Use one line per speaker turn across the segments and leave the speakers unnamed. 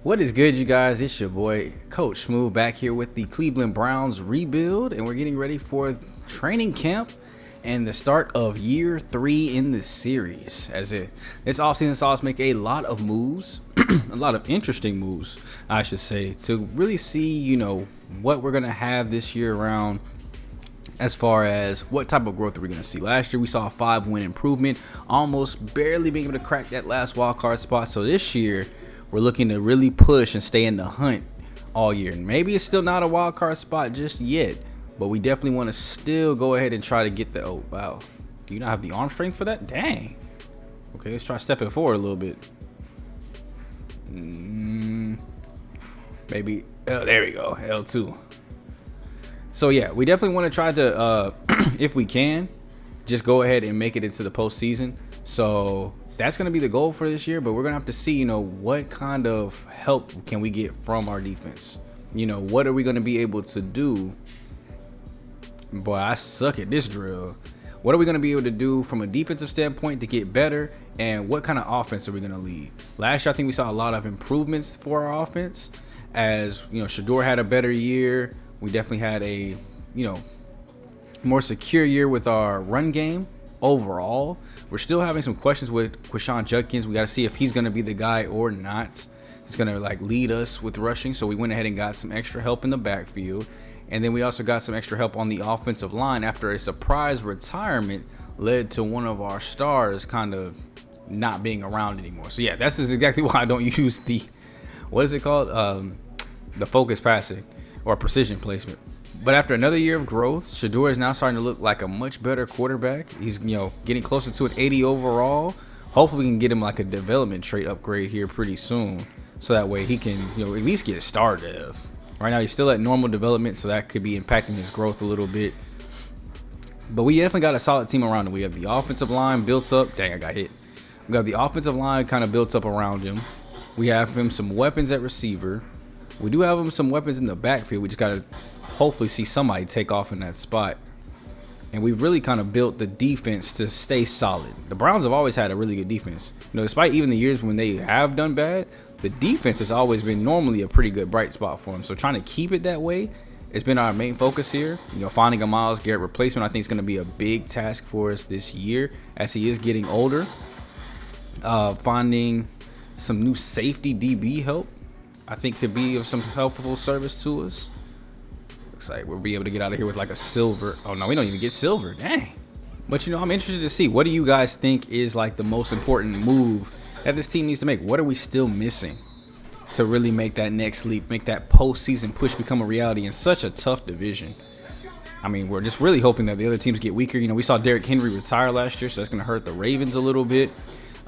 What is good, you guys? It's your boy Coach Smooth back here with the Cleveland Browns rebuild, and we're getting ready for training camp and the start of year 3 in the series. This offseason saw us make a lot of moves, a lot of interesting moves, I should say, to really see, what we're gonna have this year around. As far as what type of growth are we going to see. Last year we saw a 5-win improvement, almost barely being able to crack that last wild card spot. So this year we're looking to really push and stay in the hunt all year. And maybe it's still not a wild card spot just yet, but we definitely want to still go ahead and try to get the, oh wow, do you not have the arm strength for that? Dang. Okay, let's try stepping forward a little bit. Maybe, oh, there we go, L2. So yeah, we definitely want to try to, if we can, just go ahead and make it into the postseason. So that's going to be the goal for this year, but we're going to have to see, what kind of help can we get from our defense? What are we going to be able to do? Boy, I suck at this drill. What are we going to be able to do from a defensive standpoint to get better? And what kind of offense are we going to lead? Last year, I think we saw a lot of improvements for our offense. As, Shador had a better year. We definitely had a, more secure year with our run game overall. We're still having some questions with Quinshon Judkins. We got to see if he's going to be the guy or not. He's going to lead us with rushing. So we went ahead and got some extra help in the backfield. And then we also got some extra help on the offensive line after a surprise retirement led to one of our stars kind of not being around anymore. So yeah, that's exactly why I don't use the, what is it called? The focus passing or precision placement. But after another year of growth, Shador is now starting to look like a much better quarterback. He's, getting closer to an 80 overall. Hopefully we can get him like a development trait upgrade here pretty soon. So that way he can, at least get star dev. Right now he's still at normal development, so that could be impacting his growth a little bit. But we definitely got a solid team around him. We have the offensive line built up. Dang, I got hit. We got the offensive line kind of built up around him. We have him some weapons at receiver. We do have him some weapons in the backfield. We just got to hopefully see somebody take off in that spot. And we've really kind of built the defense to stay solid. The Browns have always had a really good defense. Despite even the years when they have done bad, the defense has always been normally a pretty good bright spot for them. So trying to keep it that way has been our main focus here. Finding a Myles Garrett replacement I think is going to be a big task for us this year as he is getting older. Finding some new safety DB help I think could be of some helpful service to us. Looks like we'll be able to get out of here with like a silver. Oh no, we don't even get silver. Dang. But I'm interested to see, what do you guys think is like the most important move that this team needs to make? What are we still missing to really make that next leap, make that postseason push become a reality in such a tough division? I mean, we're just really hoping that the other teams get weaker. We saw Derrick Henry retire last year, so that's going to hurt the Ravens a little bit.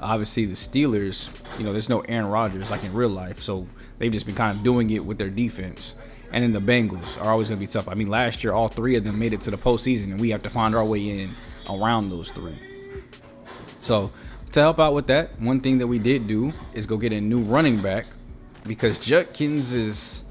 Obviously, the Steelers, there's no Aaron Rodgers like in real life, so they've just been kind of doing it with their defense. And then the Bengals are always going to be tough. I mean, last year, all 3 of them made it to the postseason, and we have to find our way in around those 3. So to help out with that, one thing that we did do is go get a new running back, because Judkins he's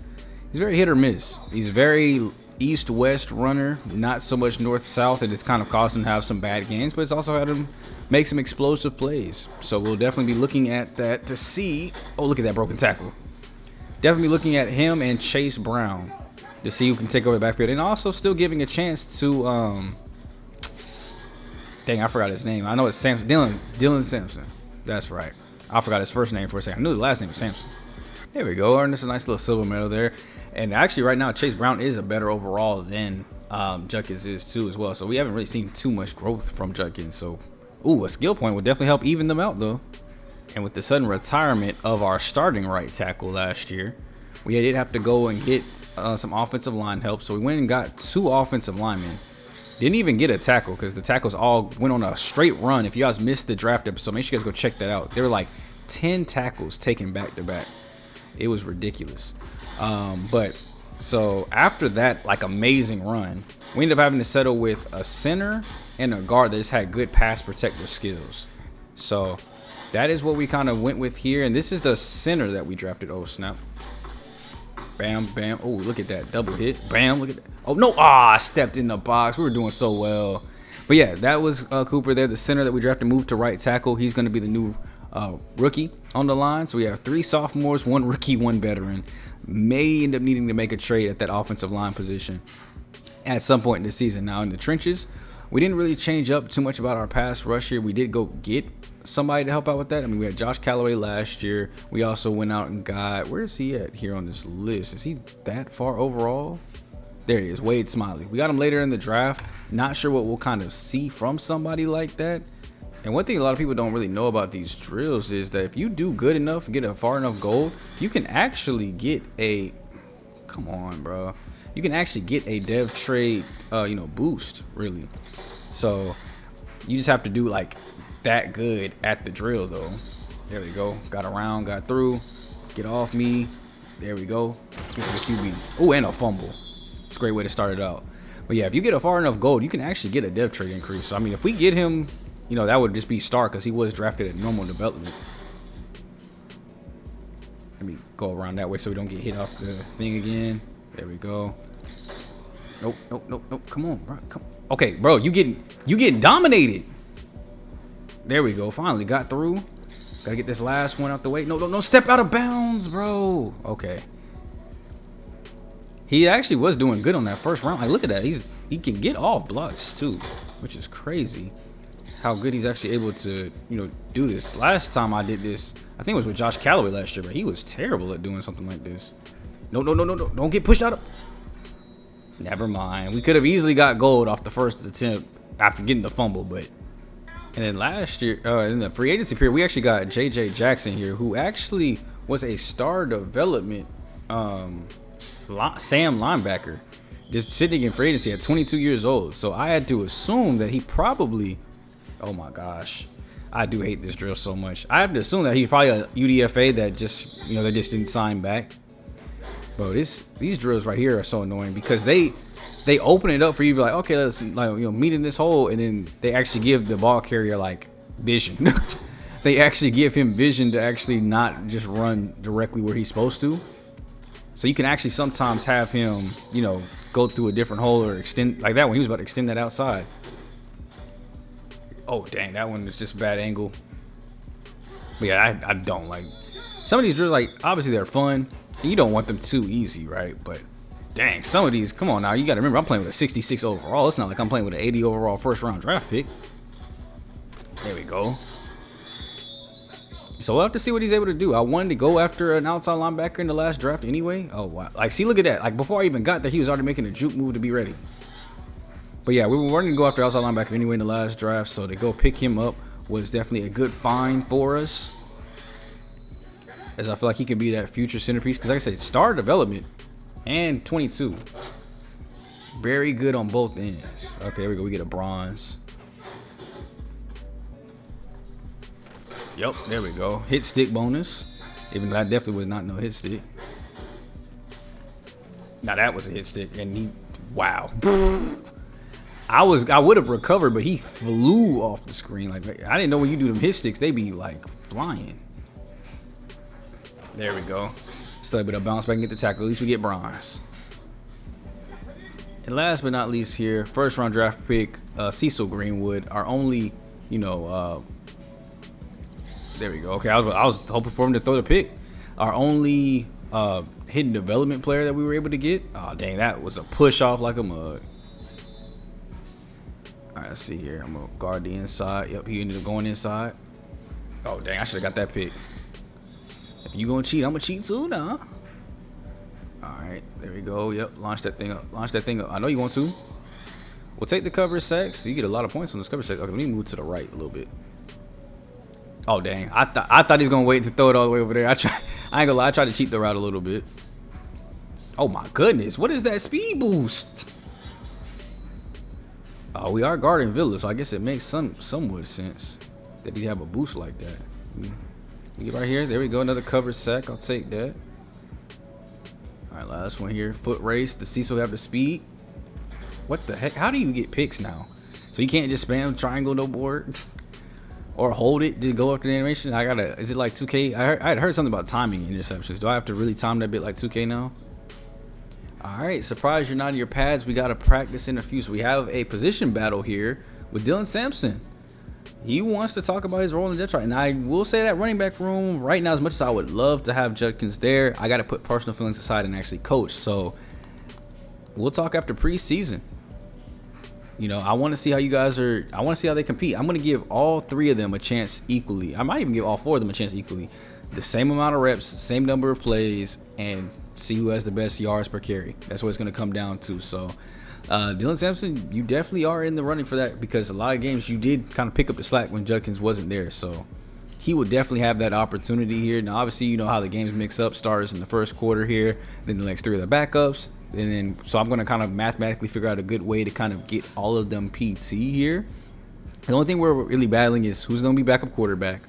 very hit or miss. He's very east-west runner, not so much north-south, and it's kind of caused him to have some bad games, but it's also had him make some explosive plays. So we'll definitely be looking at that to see. Oh, look at that broken tackle. Definitely looking at him and Chase Brown to see who can take over the backfield, and also still giving a chance to dang, I forgot his name. I know it's Samson. Dylan Sampson. That's right. I forgot his first name for a second. I knew the last name was Sampson. There we go. Earned us a nice little silver medal there. And actually, right now, Chase Brown is a better overall than Judkins is too as well. So we haven't really seen too much growth from Judkins. So, a skill point would definitely help even them out though. And with the sudden retirement of our starting right tackle last year, we did have to go and get some offensive line help. So we went and got 2 offensive linemen. Didn't even get a tackle because the tackles all went on a straight run. If you guys missed the draft episode, make sure you guys go check that out. There were like 10 tackles taken back to back. It was ridiculous. But so after that amazing run, we ended up having to settle with a center and a guard that just had good pass protector skills. So that is what we kind of went with here. And this is the center that we drafted. Oh, snap. Bam, bam. Oh, look at that double hit. Bam, look at that. Oh, no. I stepped in the box. We were doing so well. But yeah, that was Cooper there, the center that we drafted, moved to right tackle. He's going to be the new rookie on the line. So we have 3 sophomores, 1 rookie, 1 veteran. May end up needing to make a trade at that offensive line position at some point in the season. Now in the trenches, we didn't really change up too much about our pass rush here. We did go get somebody to help out with that. I mean, we had Josh Callaway last year. We also went out and got, where is he at here on this list? Is he that far overall? There he is, Wade Smiley. We got him later in the draft. Not sure what we'll kind of see from somebody like that. And one thing a lot of people don't really know about these drills is that if you do good enough, get a far enough goal, you can actually get a, come on, bro. You can actually get a dev trade, boost, really. So you just have to do like that good at the drill, though. There we go. Got around, got through. Get off me. There we go. Get to the QB. Oh, and a fumble. It's a great way to start it out. But yeah, if you get a far enough gold, you can actually get a dev trade increase. So I mean, if we get him, that would just be star because he was drafted at normal development. Let me go around that way so we don't get hit off the thing again. There we go. Nope. Come on, bro. Come. Okay, bro, you getting dominated. There we go. Finally got through. Gotta get this last one out the way. No, step out of bounds, bro. Okay. He actually was doing good on that first round. Like, look at that. He can get off blocks too, which is crazy. How good he's actually able to, do this. Last time I did this, I think it was with Josh Callaway last year, but he was terrible at doing something like this. No. Don't get pushed out of. Never mind. We could have easily got gold off the first attempt after getting the fumble, but. And then last year, in the free agency period, we actually got J.J. Jackson here, who actually was a star development Sam linebacker, just sitting in free agency at 22 years old. So I had to assume that he probably, oh my gosh, I do hate this drill so much. I have to assume that he's probably a UDFA that just, they just didn't sign back. Bro, these drills right here are so annoying because they open it up for you to be like, okay, let's meet in this hole, and then they actually give the ball carrier like vision. They actually give him vision to actually not just run directly where he's supposed to. So you can actually sometimes have him, go through a different hole or extend like that when he was about to extend that outside. Oh dang, that one is just a bad angle. But yeah, I don't like some of these drills. Like obviously they're fun, and you don't want them too easy, right? But dang, some of these, come on now, you got to remember I'm playing with a 66 overall. It's not like I'm playing with an 80 overall first round draft pick. There we go. So we'll have to see what he's able to do. I wanted to go after an outside linebacker in the last draft anyway. Oh wow, like see, look at that. Like before I even got there, he was already making a juke move to be ready. But yeah, we were wanting to go after outside linebacker anyway in the last draft, so to go pick him up was definitely a good find for us, as I feel like he could be that future centerpiece. Because like I said, star development and 22, very good on both ends. Okay, there we go. We get a bronze. Yep, there we go. Hit stick bonus, even though that definitely was not no hit stick. Now that was a hit stick, and he, wow. I would have recovered, but he flew off the screen. Like I didn't know when you do them hit sticks, they be like flying. There we go. Still able to bounce back and get the tackle. At least we get bronze. And last but not least here, first round draft pick, Cecil Greenwood, our only, there we go. Okay, I was hoping for him to throw the pick. Our only hidden development player that we were able to get. Oh dang, that was a push off like a mug. All right, let's see here. I'm gonna guard the inside. Yep, he ended up going inside. Oh dang, I should have got that pick. If you gonna cheat, I'm gonna cheat too now. All right, there we go. Yep, launch that thing up. Launch that thing up. I know you want to. We'll take the cover sacks. You get a lot of points on this cover sack. Okay, let me move to the right a little bit. Oh dang, I thought he was gonna wait to throw it all the way over there. I ain't gonna lie, I tried to cheat the route a little bit. Oh my goodness, what is that speed boost? Oh, we are guarding Villa, so I guess it makes somewhat sense that he have a boost like that. We get right here. There we go, another cover sack. I'll take that. All right, last one here. Foot race. Does Cecil have the speed? What the heck? How do you get picks now? So you can't just spam triangle no board? Or hold it to go after the animation? Is it like 2K? I had heard something about timing interceptions. Do I have to really time that bit like 2K now? All right, surprise, you're not in your pads. We got to practice in a few. So we have a position battle here with Dylan Sampson. he wants to talk about his role in the depth chart. And I will say that running back room right now, as much as I would love to have Judkins there, I got to put personal feelings aside and actually coach. So we'll talk after preseason. You know, I want to see how you guys are. I want to see how they compete. I'm going to give all 3 of them a chance equally. I might even give all 4 of them a chance equally. The same amount of reps, same number of plays, and see who has the best yards per carry. That's what it's going to come down to. So Dylan Sampson, you definitely are in the running for that, because a lot of games you did kind of pick up the slack when Judkins wasn't there. So he will definitely have that opportunity here. Now, obviously, you know how the games mix up. Starters in the first quarter here, then the next 3 are the backups. And then, so I'm going to kind of mathematically figure out a good way to kind of get all of them PT here. The only thing we're really battling is who's going to be backup quarterback.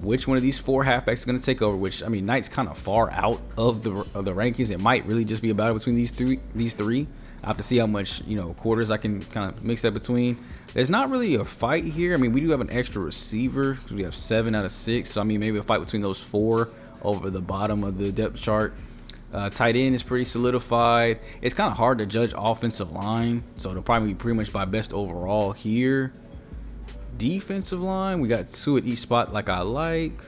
Which one of these 4 halfbacks is going to take over? Which, I mean, Knight's kind of far out of the rankings. It might really just be a battle between these three. I have to see how much, you know, quarters I can kind of mix that between. There's not really a fight here. I mean, we do have an extra receiver because we have 7 out of 6. So I mean, maybe a fight between those 4 over the bottom of the depth chart. Tight end is pretty solidified. It's kind of hard to judge offensive line, so it'll probably be pretty much by best overall here. Defensive line, we got 2 at each spot like I like.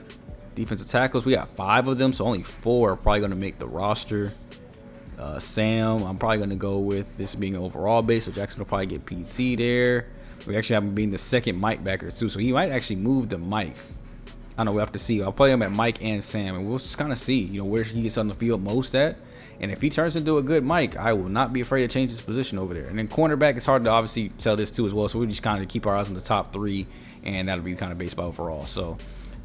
Defensive tackles, we got 5 of them, so only 4 are probably going to make the roster. Sam, I'm probably going to go with this being an overall base, so Jackson will probably get PT there. We actually have him being the second Mike backer too, so he might actually move to Mike. I don't know, we'll have to see. I'll play him at Mike and Sam, and we'll just kind of see, you know, where he gets on the field most at. And if he turns into a good Mike, I will not be afraid to change his position over there. And then cornerback, it's hard to obviously tell this too as well. So we just kind of keep our eyes on the top 3, and that'll be kind of based by overall. So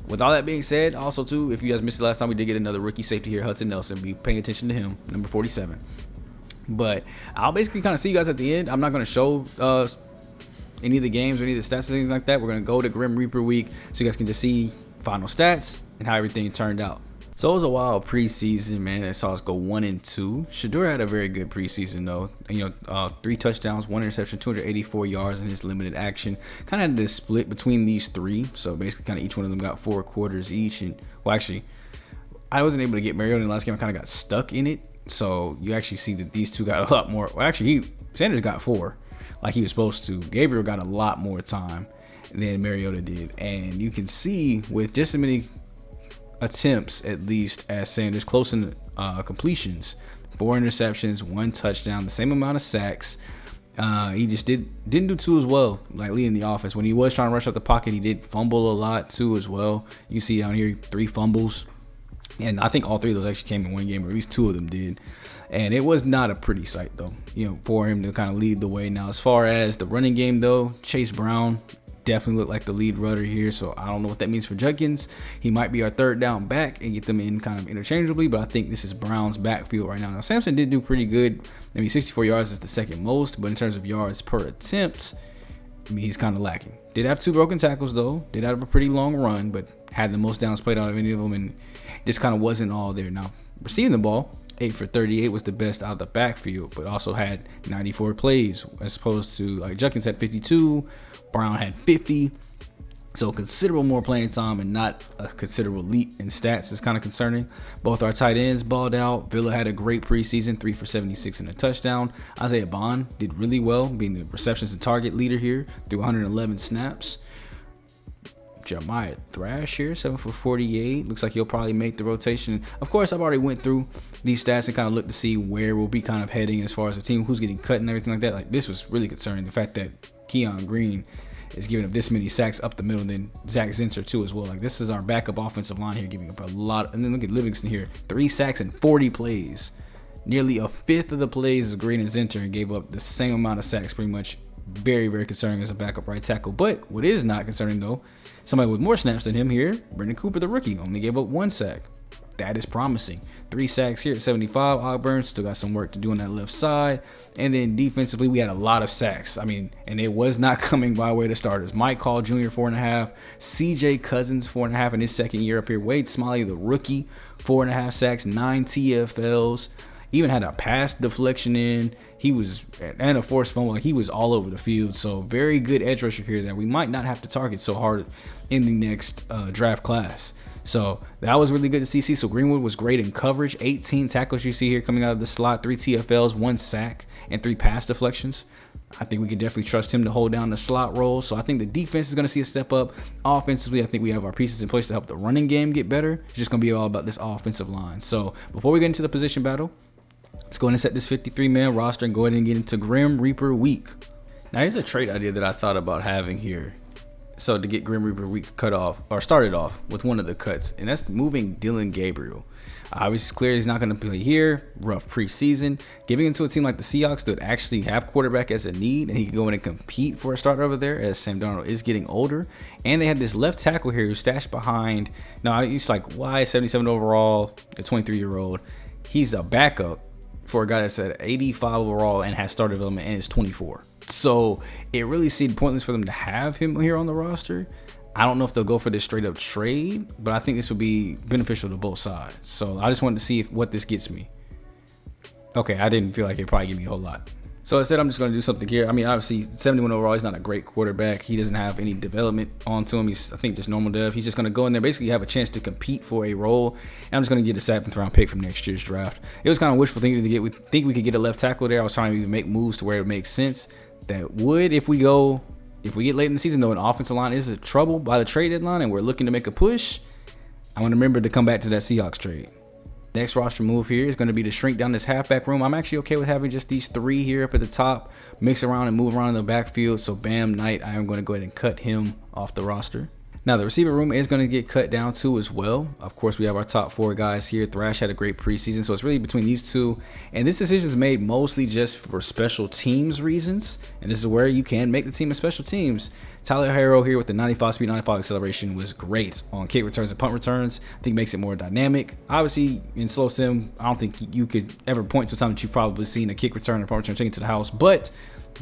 with all that being said, also too, if you guys missed it last time, we did get another rookie safety here, Hudson Nelson. Be paying attention to him, number 47. But I'll basically kind of see you guys at the end. I'm not going to show any of the games or any of the stats or anything like that. We're going to go to Grim Reaper week so you guys can just see final stats and how everything turned out. So it was a wild preseason, man. I saw us go 1-2. Shedeur had a very good preseason, though. You know, 3 touchdowns, 1 interception, 284 yards in his limited action. Kind of had this split between these 3. So basically, kind of each one of them got 4 quarters each. And well, actually, I wasn't able to get Mariota in the last game. I kind of got stuck in it. So you actually see that these 2 got a lot more. Well, actually, Sanders got 4, like he was supposed to. Gabriel got a lot more time than Mariota did, and you can see with just as many attempts at least as Sanders, close in completions, 4 interceptions, 1 touchdown, the same amount of sacks. He just didn't do too as well, like leading the offense. When he was trying to rush out the pocket, he did fumble a lot too as well. You see down here 3 fumbles, and I think all 3 of those actually came in one game, or at least 2 of them did. And it was not a pretty sight though, you know, for him to kind of lead the way. Now, as far as the running game though, Chase Brown definitely looked like the lead runner here, so I don't know what that means for Judkins. He might be our 3rd down back and get them in kind of interchangeably, but I think this is Brown's backfield right now. Now, Sampson did do pretty good. I mean, 64 yards is the 2nd most, but in terms of yards per attempt, I mean, he's kind of lacking. Did have 2 broken tackles though. Did have a pretty long run, but had the most downs played out of any of them, and just kind of wasn't all there. Now, receiving the ball, 8 for 38 was the best out of the backfield, but also had 94 plays as opposed to like Judkins had 52, Brown had 50. So considerable more playing time and not a considerable leap in stats is kind of concerning. Both our tight ends balled out. Villa had a great preseason, 3 for 76 and a touchdown. Isaiah Bond did really well, being the receptions and target leader here through 111 snaps. Jeremiah Thrash here, 7 for 48. Looks like he'll probably make the rotation. Of course, I've already went through these stats and kind of looked to see where we'll be kind of heading as far as the team, who's getting cut and everything like that. Like, this was really concerning. The fact that Keon Green is giving up this many sacks up the middle, and then Zach Zinser too as well. Like, this is our backup offensive line here, giving up a lot. And then look at Livingston here, 3 sacks and 40 plays. Nearly a fifth of the plays of Green and Zinser, and gave up the same amount of sacks pretty much. Very, very concerning as a backup right tackle. But what is not concerning though, somebody with more snaps than him here, Brendan Cooper, the rookie, only gave up 1 sack. That is promising. 3 sacks here at 75. Ogburn still got some work to do on that left side. And then defensively, we had a lot of sacks. I mean, and it was not coming by way of the starters. Mike Call Jr., 4.5. CJ Cousins, 4.5 in his 2nd year up here. Wade Smiley, the rookie, 4.5 sacks, 9 TFLs. Even had a pass deflection in. He was, and a forced fumble. Like, he was all over the field. So very good edge rusher here that we might not have to target so hard in the next draft class. So that was really good to see. Cecil Greenwood was great in coverage. 18 tackles you see here coming out of the slot, 3 TFLs, 1 sack, and 3 pass deflections. I think we can definitely trust him to hold down the slot role. So I think the defense is going to see a step up. Offensively, I think we have our pieces in place to help the running game get better. It's just going to be all about this offensive line. So before we get into the position battle, let's go ahead and set this 53-man roster and go ahead and get into Grim Reaper Week. Now here's a trade idea that I thought about having here. So to get Grim Reaper Week cut off, or started off with one of the cuts, and that's moving Dylan Gabriel. Obviously, it's clear he's not going to play here. Rough preseason. Giving it to a team like the Seahawks that actually have quarterback as a need, and he can go in and compete for a start over there as Sam Darnold is getting older. And they had this left tackle here who's stashed behind. Now, he's like, why 77 overall, a 23-year-old? He's a backup for a guy that's at 85 overall and has starter development and is 24. So it really seemed pointless for them to have him here on the roster. I don't know if they'll go for this straight up trade, but I think this will be beneficial to both sides. So I just wanted to see what this gets me. Okay, I didn't feel like it'd probably give me a whole lot. So instead, I'm just going to do something here. I mean, obviously, 71 overall, he's not a great quarterback. He doesn't have any development onto him. He's, I think, just normal dev. He's just going to go in there, basically have a chance to compete for a role. And I'm just going to get a 7th round pick from next year's draft. It was kind of wishful thinking to get. We think we could get a left tackle there. I was trying to even make moves to where it makes sense. That would, if we get late in the season, though, an offensive line is in trouble by the trade deadline, and we're looking to make a push, I want to remember to come back to that Seahawks trade. Next roster move here is going to be to shrink down this halfback room. I'm actually okay with having just these 3 here up at the top, mix around and move around in the backfield. So Bam Knight, I am going to go ahead and cut him off the roster. Now, the receiver room is going to get cut down too as well. Of course, we have our top 4 guys here. Thrash had a great preseason, so it's really between these 2. And this decision is made mostly just for special teams reasons. And this is where you can make the team of special teams. Tyler Harrow here with the 95 speed, 95 acceleration was great on kick returns and punt returns. I think makes it more dynamic. Obviously, in slow sim, I don't think you could ever point to a time that you've probably seen a kick return or punt return taken to the house, but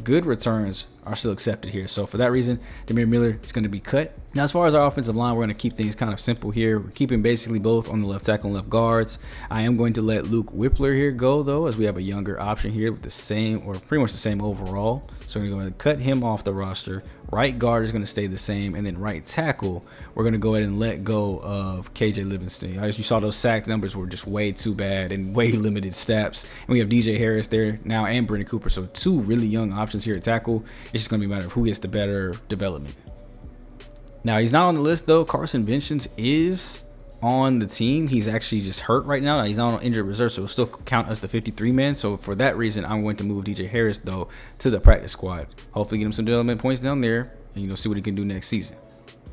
good returns are still accepted here. So for that reason, Demir Miller is going to be cut. Now, as far as our offensive line, we're going to keep things kind of simple here. We're keeping basically both on the left tackle and left guards. I am going to let Luke Whippler here go, though, as we have a younger option here with the same, or pretty much the same overall. So we're going to go ahead and cut him off the roster. Right guard is going to stay the same, and then right tackle, we're going to go ahead and let go of KJ Livingston. As you saw, those sack numbers were just way too bad and way limited stats. And we have DJ Harris there now and Brandon Cooper. So 2 really young options here at tackle. It's just going to be a matter of who gets the better development. Now, he's not on the list, though. Carson Ventions is on the team. He's actually just hurt right now. He's not on injured reserve, so he'll still count as the 53-man. So for that reason, I'm going to move DJ Harris, though, to the practice squad. Hopefully get him some development points down there and, see what he can do next season.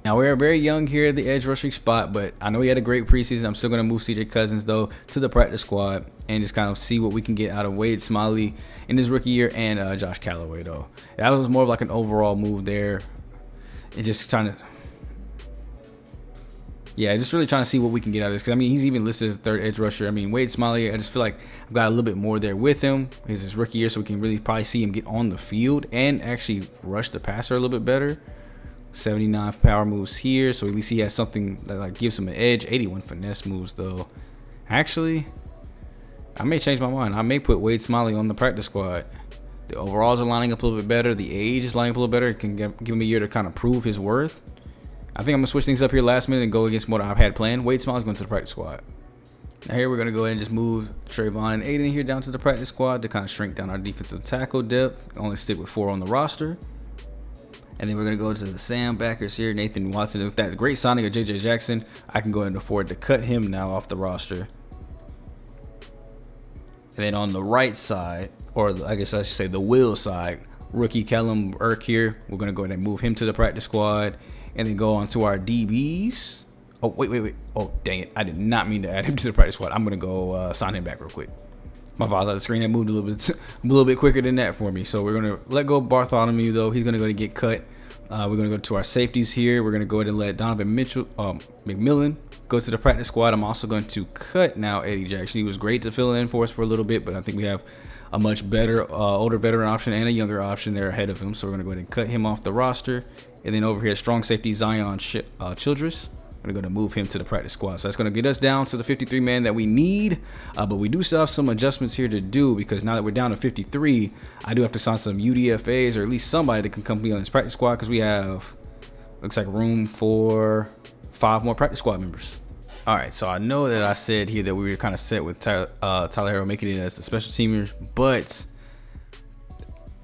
Now, we're very young here at the edge rushing spot, but I know he had a great preseason. I'm still going to move CJ Cousins, though, to the practice squad and just kind of see what we can get out of Wade Smiley in his rookie year and Josh Callaway, though. That was more of like an overall move there and just trying to... Yeah, just really trying to see what we can get out of this. Because, I mean, he's even listed as 3rd edge rusher. I mean, Wade Smiley, I just feel like I've got a little bit more there with him. It's his rookie year, so we can really probably see him get on the field and actually rush the passer a little bit better. 79 power moves here, so at least he has something that like gives him an edge. 81 finesse moves, though. Actually, I may change my mind. I may put Wade Smiley on the practice squad. The overalls are lining up a little bit better. The age is lining up a little better. It can give him a year to kind of prove his worth. I think I'm going to switch things up here last minute and go against what I've had planned. Wade Smiley's going to the practice squad. Now here we're going to go ahead and just move Trayvon and Aiden here down to the practice squad to kind of shrink down our defensive tackle depth. Only stick with 4 on the roster. And then we're going to go to the Sam backers here. Nathan Watson, with that great signing of J.J. Jackson, I can go ahead and afford to cut him now off the roster. And then on the right side, or I guess I should say the will side, rookie Kellum Irk here. We're going to go ahead and move him to the practice squad. And then go on to our DBs. Oh, wait. Oh, dang it. I did not mean to add him to the practice squad. I'm going to go sign him back real quick. My fault. The screen had moved a little bit quicker than that for me. So we're going to let go of Bartholomew, though. He's going to go to get cut. We're going to go to our safeties here. We're going to go ahead and let Donovan McMillan go to the practice squad. I'm also going to cut now Eddie Jackson. He was great to fill in for us for a little bit, but I think we have a much better older veteran option and a younger option there ahead of him. So we're going to go ahead and cut him off the roster. And then over here, strong safety Zion Childress. I'm going to move him to the practice squad. So that's going to get us down to the 53-man that we need. But we do still have some adjustments here to do because now that we're down to 53, I do have to sign some UDFAs or at least somebody that can come be on this practice squad because we have, looks like, room for 5 more practice squad members. All right, so I know that I said here that we were kind of set with Tyler Harrow making it as a special teamer, but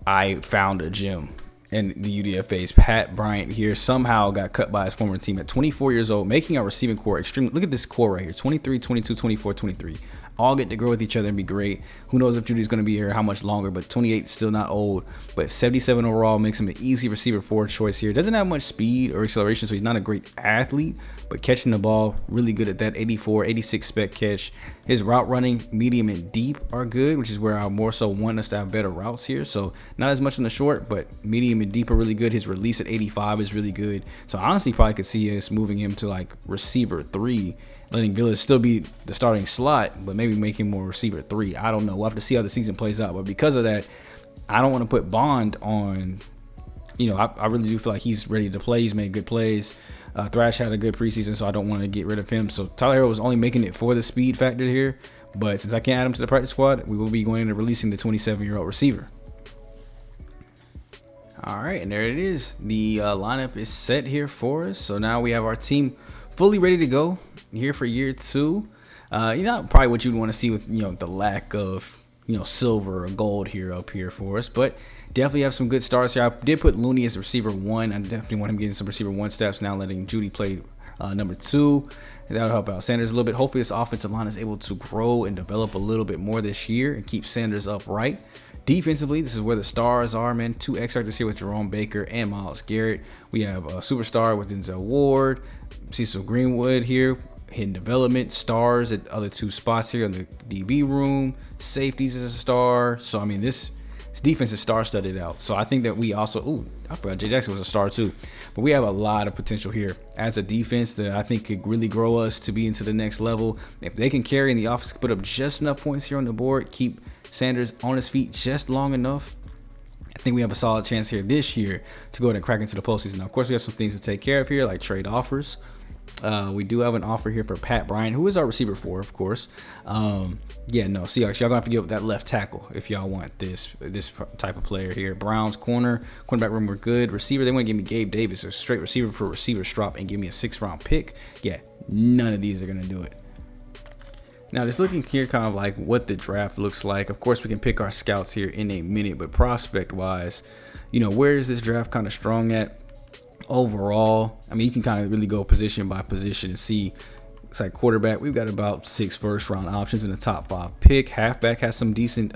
I found a gem in the UDFA's. Pat Bryant here somehow got cut by his former team at 24 years old, making our receiving core extremely. Look at this core right here: 23, 22, 24, 23. All get to grow with each other and be great. Who knows if Judy's going to be here how much longer, but 28 still not old. But 77 overall makes him an easy receiver forward choice here. Doesn't have much speed or acceleration, so he's not a great athlete, but catching the ball, really good at that. 84, 86 spec catch. His route running, medium and deep are good, which is where I more so want us to have better routes here. So not as much in the short, but medium and deep are really good. His release at 85 is really good. So I honestly probably could see us moving him to like receiver 3, letting Villas still be the starting slot, but maybe make him more receiver 3. I don't know. We'll have to see how the season plays out. But because of that, I don't want to put Bond on. You know, I really do feel like he's ready to play. He's made good plays. Thrash had a good preseason, so I don't want to get rid of him. So Tyler Hero was only making it for the speed factor here. But since I can't add him to the practice squad, we will be going into releasing the 27-year-old receiver. All right, and there it is. The lineup is set here for us. So now we have our team fully ready to go here for year 2. Probably what you'd want to see with, the lack of, silver or gold here up here for us. But definitely have some good stars here. I did put Looney as receiver 1. I definitely want him getting some receiver 1 steps now, letting Judy play number 2. That'll help out Sanders a little bit. Hopefully this offensive line is able to grow and develop a little bit more this year and keep Sanders upright. Defensively, this is where the stars are, man. 2 X factors here with Jerome Baker and Myles Garrett. We have a superstar with Denzel Ward, Cecil Greenwood here. Hidden development, stars at other 2 spots here in the DB room. Safeties is a star. So, I mean, this defense is star-studded out. So, I think that we also... I forgot Jay Jackson was a star, too. But we have a lot of potential here as a defense that I think could really grow us to be into the next level. If they can carry and the offense can put up just enough points here on the board, keep Sanders on his feet just long enough, I think we have a solid chance here this year to go ahead and crack into the postseason. Now, of course, we have some things to take care of here, like trade offers. We do have an offer here for Pat Bryant, who is our receiver 4, of course. Seahawks, y'all gonna have to give up that left tackle if y'all want this type of player here. Browns cornerback room were good. Receiver, they want to give me Gabe Davis, a straight receiver for receiver strop, and give me a 6th-round pick. Yeah, none of these are gonna do it. Now, just looking here, kind of like what the draft looks like. Of course, we can pick our scouts here in a minute, but prospect-wise, where is this draft kind of strong at? Overall, I mean, you can kind of really go position by position and see. It's like quarterback, we've got about 6 first-round options in the top 5 pick. Halfback has some decent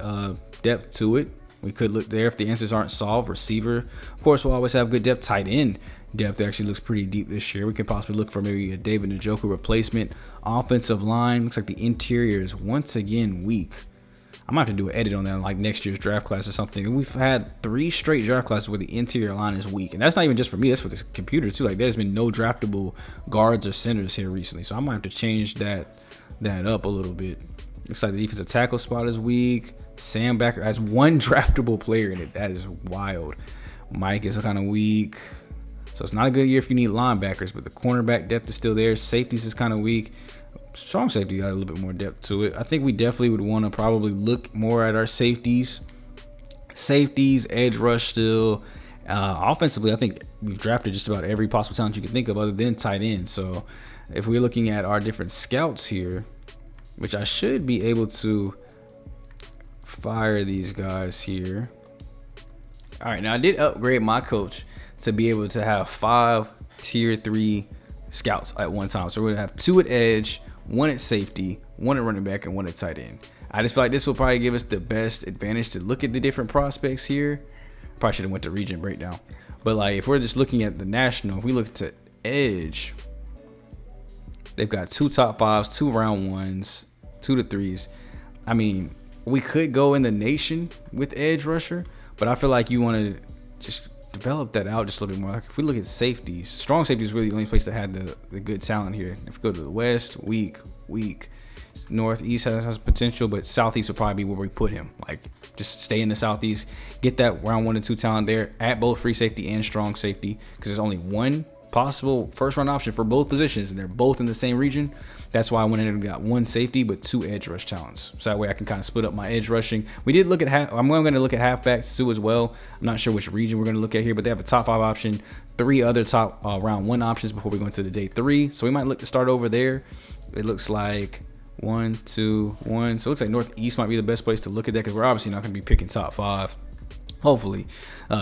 depth to it. We could look there if the answers aren't solved. Receiver, of course, we'll always have good depth. Tight end depth actually looks pretty deep this year. We can possibly look for maybe a David Njoku replacement. Offensive line, looks like the interior is once again weak. I might have to do an edit on that in like next year's draft class or something. We've had 3 straight draft classes where the interior line is weak. And that's not even just for me, that's for this computer too. Like, there's been no draftable guards or centers here recently. So I might have to change that up a little bit. Looks like the defensive tackle spot is weak. Sam Backer has 1 draftable player in it. That is wild. Mike is kind of weak. So it's not a good year if you need linebackers, but the cornerback depth is still there. Safeties is kind of weak. Strong safety got a little bit more depth to it. I think we definitely would want to probably look more at our safeties. Edge rush still. Offensively, I think we've drafted just about every possible talent you can think of other than tight end. So if we're looking at our different scouts here, which I should be able to fire these guys here. All right, now I did upgrade my coach to be able to have 5 tier 3 scouts at one time. So we're gonna have 2 at edge, 1 at safety, 1 at running back, and 1 at tight end. I just feel like this will probably give us the best advantage to look at the different prospects here. Probably should have went to region breakdown. But like, if we're just looking at the national, if we look to edge, they've got 2 top 5s, 2 round 1s, 2 to 3s. I mean, we could go in the nation with edge rusher, but I feel like you want to just develop that out just a little bit more. Like, if we look at safeties, strong safety is really the only place that had the good talent here. If we go to the west, weak. Northeast has potential, but southeast will probably be where we put him. Like, just stay in the southeast, get that round 1 and 2 talent there at both free safety and strong safety, because there's only 1 possible first round option for both positions, and they're both in the same region. That's why I went in and got 1 safety but 2 edge rush talents, so that way I can kind of split up my edge rushing. We did look at I'm going to look at halfbacks too as well. I'm not sure which region we're going to look at here, but they have a top 5 option, 3 other top round 1 options before we go into the day 3, so we might look to start over there. It looks like 1, 2, 1. So it looks like Northeast might be the best place to look at that, because we're obviously not going to be picking top 5. hopefully.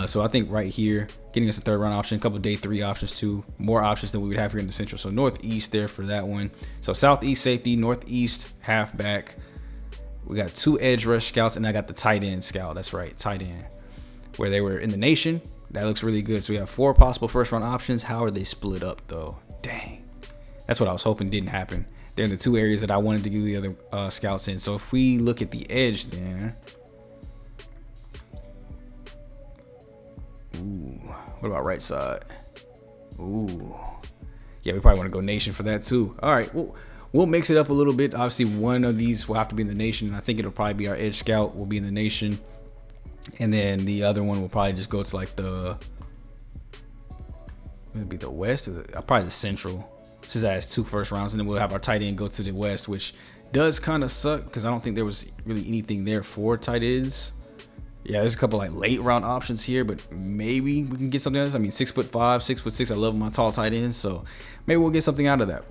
So I think right here, getting us a 3rd round option, a couple of day 3 options too, more options than we would have here in the Central. So northeast there for that one. So southeast safety, northeast halfback. We got 2 edge rush scouts, and I got the tight end scout. That's right, tight end, where they were in the nation. That looks really good. So we have 4 possible 1st round options. How are they split up though? Dang, that's what I was hoping didn't happen. They're in the 2 areas that I wanted to give the other scouts in. So if we look at the edge there, ooh, what about right side? Ooh, yeah, we probably want to go nation for that too. All right, we'll mix it up a little bit. Obviously, one of these will have to be in the nation, and I think it'll probably be our edge scout will be in the nation, and then the other one will probably just go to like it'll be the west, or probably the central. Just as 2 1st rounds, and then we'll have our tight end go to the west, which does kind of suck because I don't think there was really anything there for tight ends. Yeah, there's a couple like late round options here, but maybe we can get something else. I mean, 6'5", 6'6". I love my tall tight ends, so maybe we'll get something out of that.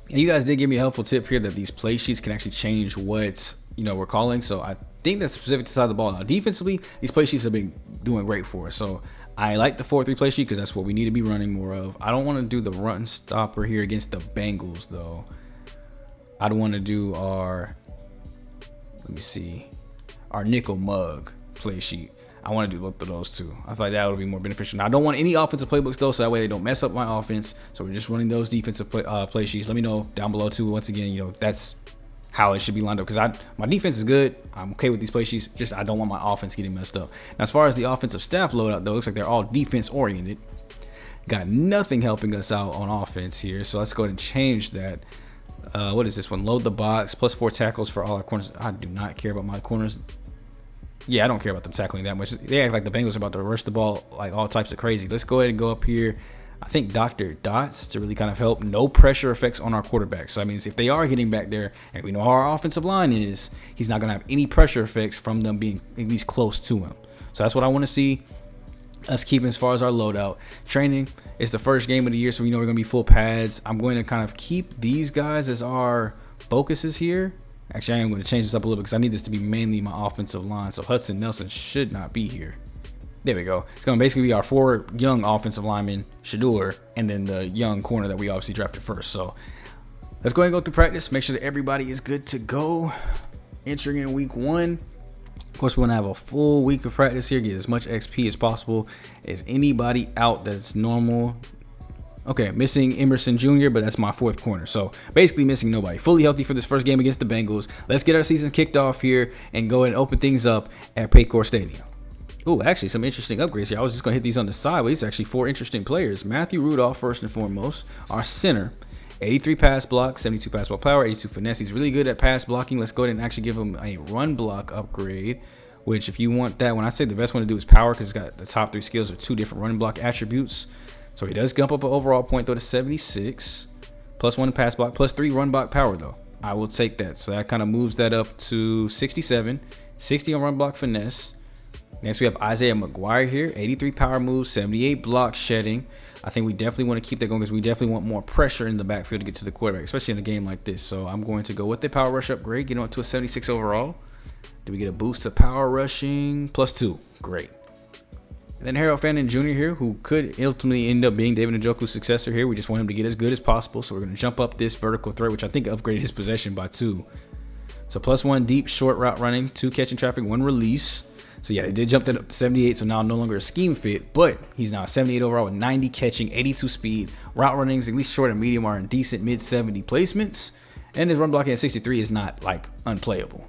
And you guys did give me a helpful tip here that these play sheets can actually change what we're calling. So I think that's specific to the side of the ball. Now defensively, these play sheets have been doing great for us. So I like the 4-3 play sheet because that's what we need to be running more of. I don't want to do the run stopper here against the Bengals though. I'd want to do our nickel mug play sheet. I want to do both of those too. I feel like that would be more beneficial. Now I don't want any offensive playbooks though, so that way they don't mess up my offense. So we're just running those defensive play sheets. Let me know down below too. Once again, that's how it should be lined up, because my defense is good. I'm okay with these play sheets. Just I don't want my offense getting messed up. Now as far as the offensive staff loadout though, it looks like they're all defense oriented. Got nothing helping us out on offense here, so let's go ahead and change that. What is this one? Load the box, +4 tackles for all our corners. I do not care about my corners. Yeah, I don't care about them tackling that much. They act like the Bengals are about to rush the ball like all types of crazy. Let's go ahead and go up here. I think Dr. Dots to really kind of help. No pressure effects on our quarterback. So that means if they are getting back there, and we know how our offensive line is, he's not going to have any pressure effects from them being at least close to him. So that's what I want to see. Let's keep as far as our loadout. Training is the first game of the year, so we know we're going to be full pads. I'm going to kind of keep these guys as our focuses here. Actually, I am going to change this up a little bit because I need this to be mainly my offensive line. So Hudson Nelson should not be here. There we go. It's going to basically be our 4 young offensive linemen, Shador, and then the young corner that we obviously drafted first. So let's go ahead and go through practice. Make sure that everybody is good to go. Entering in week 1. Of course, we want to have a full week of practice here. Get as much XP as possible. Is anybody out that's normal? Okay, missing Emerson Jr., but that's my 4th corner. So basically missing nobody. Fully healthy for this first game against the Bengals. Let's get our season kicked off here and go ahead and open things up at Paycor Stadium. Oh, actually, some interesting upgrades here. I was just going to hit these on the side, but these are actually 4 interesting players. Matthew Rudolph, first and foremost, our center. 83 pass block, 72 pass block power, 82 finesse. He's really good at pass blocking. Let's go ahead and actually give him a run block upgrade, which if you want that, when I say the best one to do is power, because it's got the top 3 skills are 2 different running block attributes. So he does jump up an overall point though to 76, +1 pass block, +3 run block power though. I will take that. So that kind of moves that up to 67, 60 on run block finesse. Next we have Isaiah McGuire here, 83 power moves, 78 block shedding. I think we definitely want to keep that going because we definitely want more pressure in the backfield to get to the quarterback, especially in a game like this. So I'm going to go with the power rush upgrade, get on to a 76 overall. Do we get a boost to power rushing? +2, great. And then Harold Fannin Jr. here, who could ultimately end up being David Njoku's successor here. We just want him to get as good as possible. So we're going to jump up this vertical threat, which I think upgraded his possession by 2. So +1 deep short route running, 2 catching traffic, 1 release. So yeah, they did jump that up to 78, so now no longer a scheme fit, but he's now 78 overall with 90 catching, 82 speed. Route runnings, at least short and medium, are in decent mid-70 placements. And his run blocking at 63 is not like unplayable.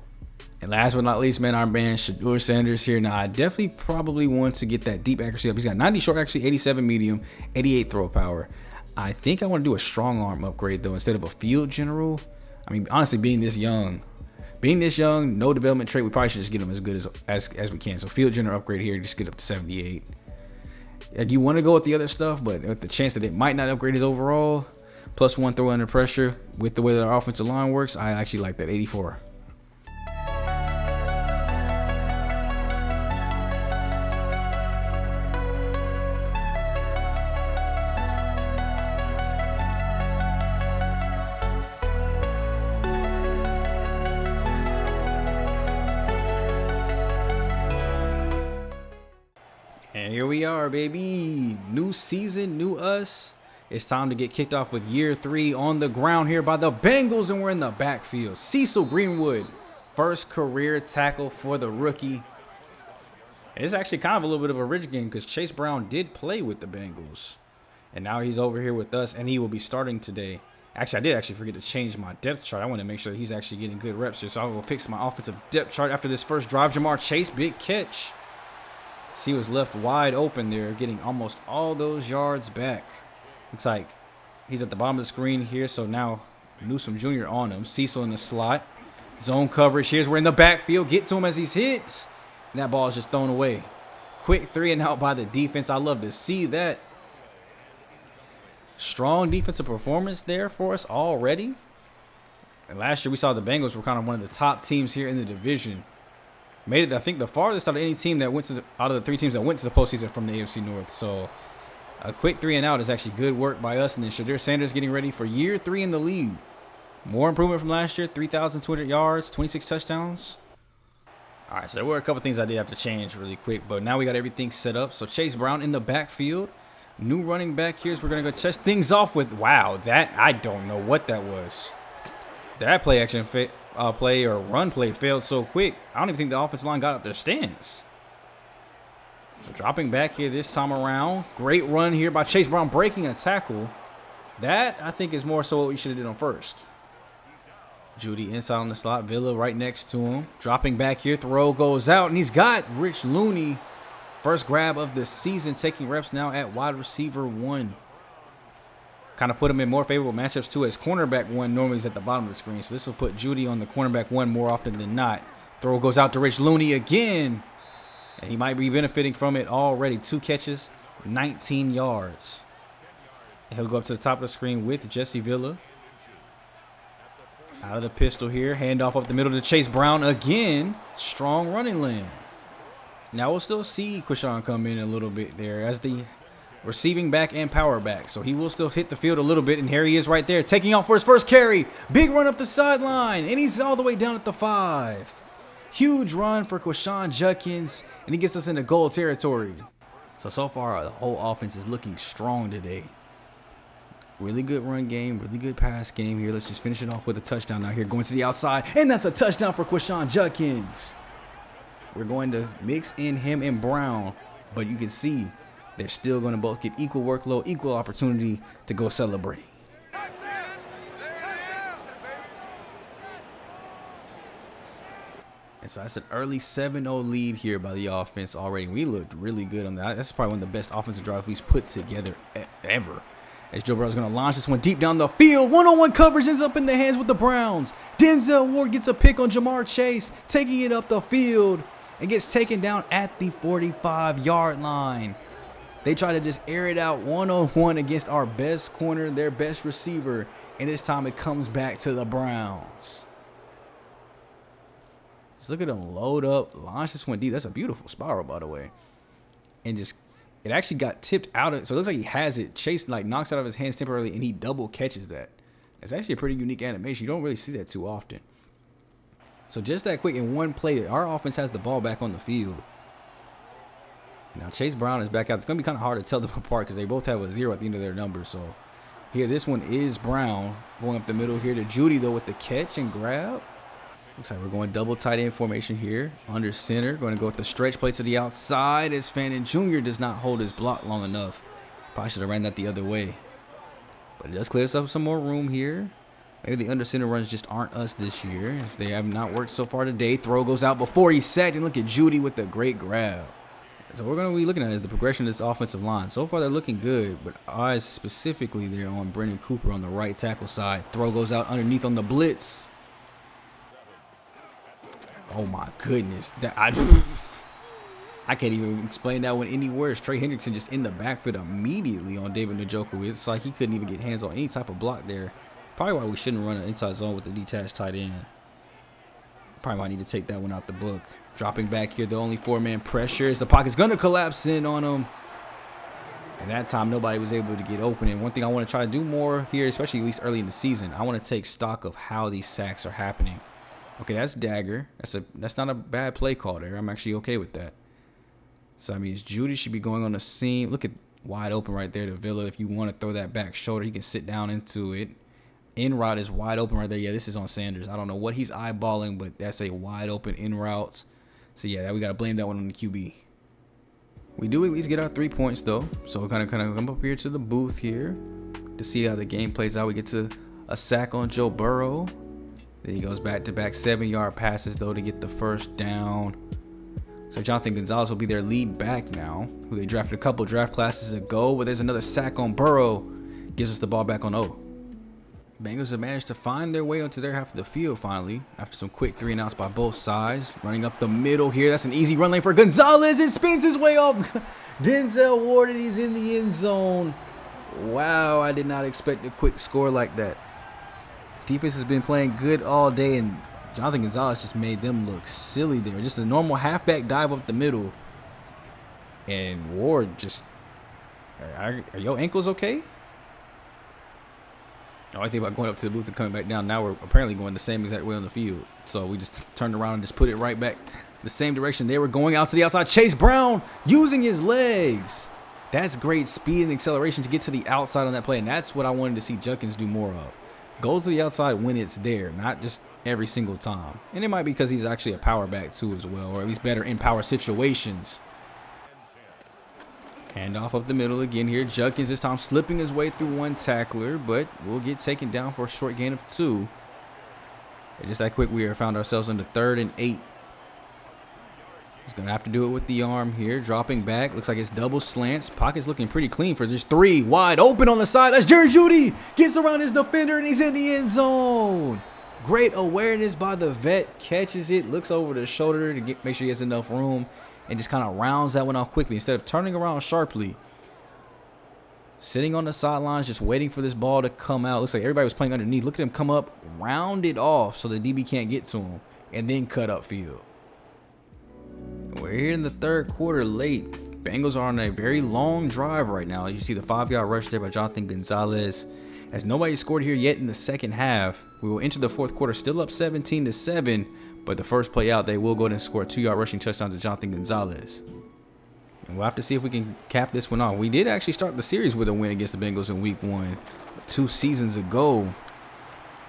And last but not least, man, our man Shador Sanders here. Now I definitely probably want to get that deep accuracy up. He's got 90 short accuracy, 87 medium, 88 throw power. I think I want to do a strong arm upgrade though instead of a field general. I mean, honestly, being this young, no development trait, we probably should just get him as good as we can. So field general upgrade here, just get up to 78. Like you want to go with the other stuff, but with the chance that it might not upgrade his overall, +1 throw under pressure with the way that our offensive line works, I actually like that 84. And here we are, baby. New season, new us. It's time to get kicked off with year 3 on the ground here by the Bengals, and we're in the backfield. Cecil Greenwood, first career tackle for the rookie. And it's actually kind of a little bit of a rich game because Chase Brown did play with the Bengals. And now he's over here with us, and he will be starting today. Actually, I did forget to change my depth chart. I want to make sure that he's actually getting good reps here. So I will fix my offensive depth chart after this first drive. Jamar Chase, big catch. See, he was left wide open there, getting almost all those yards back. Looks like he's at the bottom of the screen here. So now Newsome Jr. on him. Cecil in the slot. Zone coverage. Here's where in the backfield. Get to him as he's hit. And that ball is just thrown away. Quick 3 and out by the defense. I love to see that. Strong defensive performance there for us already. And last year we saw the Bengals were kind of one of the top teams here in the division. Made it, I think, the farthest out of any team that went to out of the 3 teams that went to the postseason from the AFC North. So a quick 3 and out is actually good work by us. And then Shadir Sanders getting ready for year 3 in the league. More improvement from last year, 3,200 yards, 26 touchdowns. All right, so there were a couple things I did have to change really quick, but now we got everything set up. So Chase Brown in the backfield. New running back here, so we're going to go test things off with, wow, that, I don't know what that was. That play action play or run play failed so quick. I don't even think the offensive line got out their stance. So dropping back here this time around. Great run here by Chase Brown, breaking a tackle. That, I think, is more so what we should have did on first. Judy inside on the slot. Villa right next to him. Dropping back here. Throw goes out, and he's got Rich Looney. First grab of the season, taking reps now at wide receiver 1. Kind of put him in more favorable matchups too, as cornerback 1 normally is at the bottom of the screen. So this will put Judy on the cornerback 1 more often than not. Throw goes out to Rich Looney again. And he might be benefiting from it already. 2 catches, 19 yards. And he'll go up to the top of the screen with Jesse Villa. Out of the pistol here. Handoff up the middle to Chase Brown again. Strong running lane. Now we'll still see Quishon come in a little bit there as the receiving back and power back. So he will still hit the field a little bit. And here he is right there, taking off for his first carry. Big run up the sideline. And he's all the way down at the 5. Huge run for Quishon Judkins. And he gets us into goal territory. So far, the whole offense is looking strong today. Really good run game, really good pass game here. Let's just finish it off with a touchdown out here. Going to the outside. And that's a touchdown for Quishon Judkins. We're going to mix in him and Brown, but you can see they're still going to both get equal workload, equal opportunity to go celebrate. And so that's an early 7-0 lead here by the offense already. We looked really good on that. That's probably one of the best offensive drives we've put together ever. As Joe Burrow's going to launch this one deep down the field. One-on-one coverage ends up in the hands with the Browns. Denzel Ward gets a pick on Jamar Chase, taking it up the field. And gets taken down at the 45-yard line. They try to just air it out one-on-one against our best corner, their best receiver. And this time it comes back to the Browns. Just look at them load up, launch this one deep. That's a beautiful spiral, by the way. And just, it actually got tipped out of, so it looks like he has it. Chase knocks it out of his hands temporarily, and he double catches that. It's actually a pretty unique animation. You don't really see that too often. So just that quick in one play, our offense has the ball back on the field. Now Chase Brown is back out. It's going to be kind of hard to tell them apart because they both have a 0 at the end of their numbers. So here, this one is Brown going up the middle here to Judy, though, with the catch and grab. Looks like we're going double tight end formation here. Under center, going to go with the stretch play to the outside as Fannin Jr. does not hold his block long enough. Probably should have ran that the other way. But it does clear us up some more room here. Maybe the under center runs just aren't us this year, as they have not worked so far today. Throw goes out before he's sacked, and look at Judy with the great grab. So what we're going to be looking at is the progression of this offensive line. So far, they're looking good, but eyes specifically there on Brendan Cooper on the right tackle side. Throw goes out underneath on the blitz. Oh my goodness, I can't even explain that one any worse. Trey Hendrickson just in the backfield immediately on David Njoku. It's like he couldn't even get hands on any type of block there. Probably why we shouldn't run an inside zone with the detached tight end. Probably might need to take that one out the book. Dropping back here, the only 4-man pressure as the pocket's going to collapse in on him. And that time, nobody was able to get open. And one thing I want to try to do more here, especially at least early in the season, I want to take stock of how these sacks are happening. Okay, that's dagger. That's not a bad play call there. I'm actually okay with that. So, I mean, Judy should be going on the seam. Look at wide open right there to Villa. If you want to throw that back shoulder, he can sit down into it. In route is wide open right there. Yeah, this is on Sanders. I don't know what he's eyeballing, but that's a wide open in route. So, yeah, we got to blame that one on the QB. We do at least get our 3 points, though. So, we're kind of come up here to the booth here to see how the game plays out. We get to a sack on Joe Burrow. Then he goes back-to-back 7-yard passes, though, to get the first down. So Jonathan Gonzalez will be their lead back now, who they drafted a couple draft classes ago. But there's another sack on Burrow. Gives us the ball back on O. Bengals have managed to find their way onto their half of the field finally after some quick 3-and-outs by both sides. Running up the middle here. That's an easy run lane for Gonzalez. It spins his way up. Denzel Ward, and he's in the end zone. Wow, I did not expect a quick score like that. Defense has been playing good all day, and Jonathan Gonzalez just made them look silly there. Just a normal halfback dive up the middle. And Ward just... Are your ankles okay? I think about going up to the booth and coming back down. Now we're apparently going the same exact way on the field. So we just turned around and just put it right back the same direction they were going, out to the outside. Chase Brown using his legs. That's great speed and acceleration to get to the outside on that play. And that's what I wanted to see Judkins do more of. Go to the outside when it's there, not just every single time. And it might be because he's actually a power back too as well, or at least better in power situations. Hand off up the middle again here. Judkins this time slipping his way through one tackler, but we'll get taken down for a short gain of 2. And just that quick, we found ourselves on the 3rd and 8. He's going to have to do it with the arm here. Dropping back. Looks like it's double slants. Pocket's looking pretty clean for this 3. Wide open on the side. That's Jerry Jeudy. Gets around his defender, and he's in the end zone. Great awareness by the vet. Catches it. Looks over the shoulder to make sure he has enough room. And just kind of rounds that one off quickly instead of turning around sharply. Sitting on the sidelines, just waiting for this ball to come out. Looks like everybody was playing underneath. Look at him come up, round it off so the DB can't get to him, and then cut upfield. We're here in the 3rd quarter late. Bengals are on a very long drive right now. You see the 5-yard rush there by Jonathan Gonzalez. As nobody scored here yet in the second half, we will enter the 4th quarter still up 17-7. But the first play out, they will go ahead and score a 2-yard rushing touchdown to Jonathan Gonzalez. And we'll have to see if we can cap this one off. We did actually start the series with a win against the Bengals in week 1 2 seasons ago.